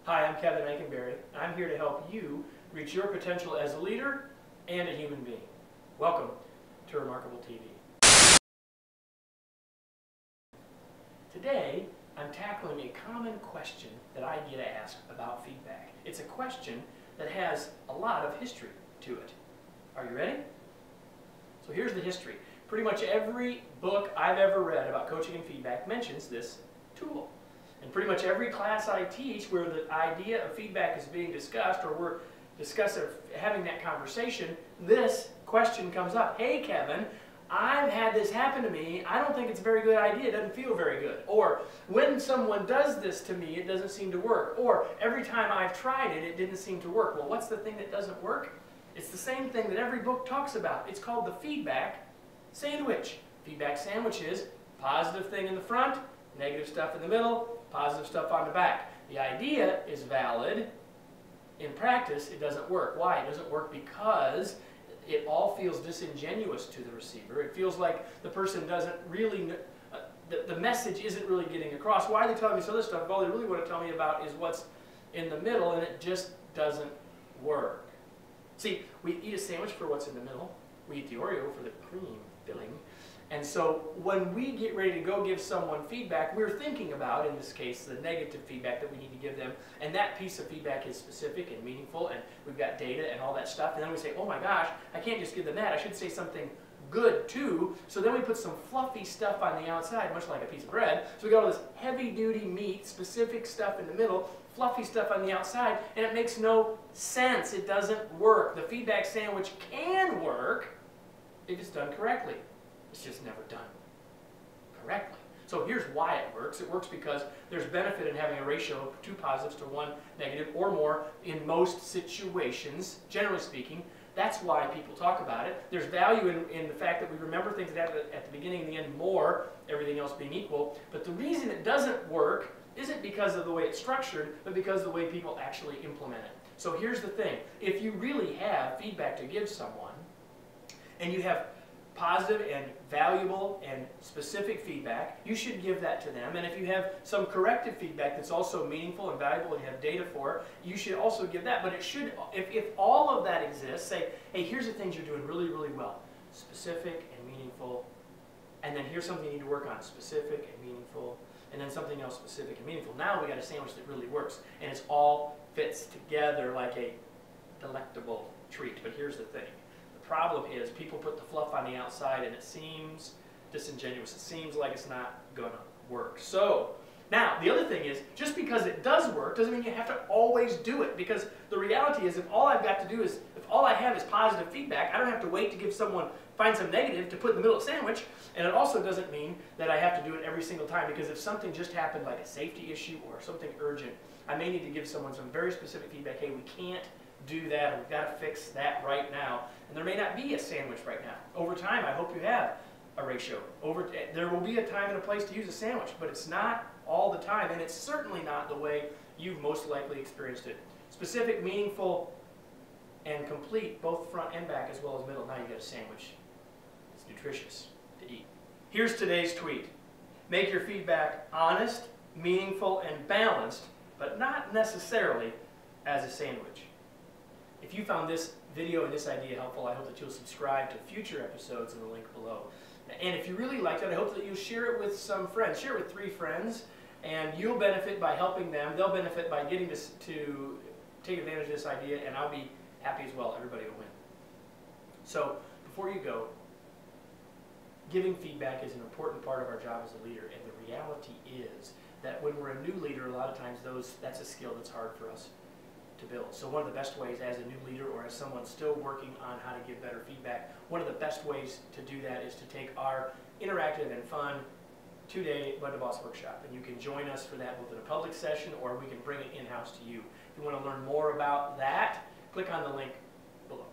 Hi, I'm Kevin Eikenberry. I'm here to help you reach your potential as a leader and a human being. Welcome to Remarkable TV. Today, I'm tackling a common question that I get asked about feedback. It's a question that has a lot of history to it. Are you ready? So here's the history. Pretty much every book I've ever read about coaching and feedback mentions this tool. And pretty much every class I teach where the idea of feedback is being discussed, or we're having that conversation, this question comes up. Hey Kevin, I've had this happen to me. I don't think it's a very good idea. It doesn't feel very good. Or when someone does this to me, it doesn't seem to work. Or every time I've tried it, it didn't seem to work. Well, what's the thing that doesn't work? It's the same thing that every book talks about. It's called the feedback sandwich. Feedback sandwich is positive thing in the front, negative stuff in the middle, positive stuff on the back. The idea is valid. In practice, it doesn't work. Why? It doesn't work because it all feels disingenuous to the receiver. It feels like the person doesn't really, the message isn't really getting across. Why are they telling me this other stuff if all they really want to tell me about is what's in the middle, and it just doesn't work. See, we eat a sandwich for what's in the middle. We eat the Oreo for the cream filling. And so when we get ready to go give someone feedback, we're thinking about, in this case, the negative feedback that we need to give them. And that piece of feedback is specific and meaningful, and we've got data and all that stuff. And then we say, oh my gosh, I can't just give them that. I should say something good too. So then we put some fluffy stuff on the outside, much like a piece of bread. So we got all this heavy-duty meat, specific stuff in the middle, fluffy stuff on the outside, and it makes no sense. It doesn't work. The feedback sandwich can work if it's done correctly. It's just never done correctly. So here's why it works. It works because there's benefit in having a ratio of 2 positives to 1 negative or more in most situations, generally speaking. That's why people talk about it. There's value in the fact that we remember things that happen at the beginning and the end more, everything else being equal. But the reason it doesn't work isn't because of the way it's structured, but because of the way people actually implement it. So here's the thing. If you really have feedback to give someone, and you have positive and valuable and specific feedback, you should give that to them. And if you have some corrective feedback that's also meaningful and valuable and you have data for, you should also give that. But it should, if all of that exists, say, hey, here's the things you're doing really, really well. Specific and meaningful. And then here's something you need to work on. Specific and meaningful. And then something else specific and meaningful. Now we got a sandwich that really works. And it's all fits together like a delectable treat. But here's the thing. The problem is people put the fluff on the outside and it seems disingenuous. It seems like it's not going to work. So now the other thing is, just because it does work doesn't mean you have to always do it, because the reality is if all I've got to do is, if all I have is positive feedback, I don't have to wait to give someone, find some negative to put in the middle of the sandwich. And it also doesn't mean that I have to do it every single time, because if something just happened like a safety issue or something urgent, I may need to give someone some very specific feedback. Hey, we can't do that, or we've got to fix that right now. And there may not be a sandwich right now. Over time, I hope you have a ratio. There will be a time and a place to use a sandwich, but it's not all the time, and it's certainly not the way you've most likely experienced it. Specific, meaningful, and complete, both front and back, as well as middle. Now you got a sandwich. It's nutritious to eat. Here's today's tweet. Make your feedback honest, meaningful, and balanced, but not necessarily as a sandwich. If you found this video and this idea helpful, I hope that you'll subscribe to future episodes in the link below. And if you really liked it, I hope that you'll share it with some friends. Share it with 3 friends, and you'll benefit by helping them. They'll benefit by getting to take advantage of this idea, and I'll be happy as well. Everybody will win. So before you go, giving feedback is an important part of our job as a leader, and the reality is that when we're a new leader, a lot of times that's a skill that's hard for us to build. So one of the best ways as a new leader, or as someone still working on how to give better feedback, one of the best ways to do that is to take our interactive and fun 2-day Bud to Boss workshop. And you can join us for that both in a public session, or we can bring it in-house to you. If you want to learn more about that, click on the link below.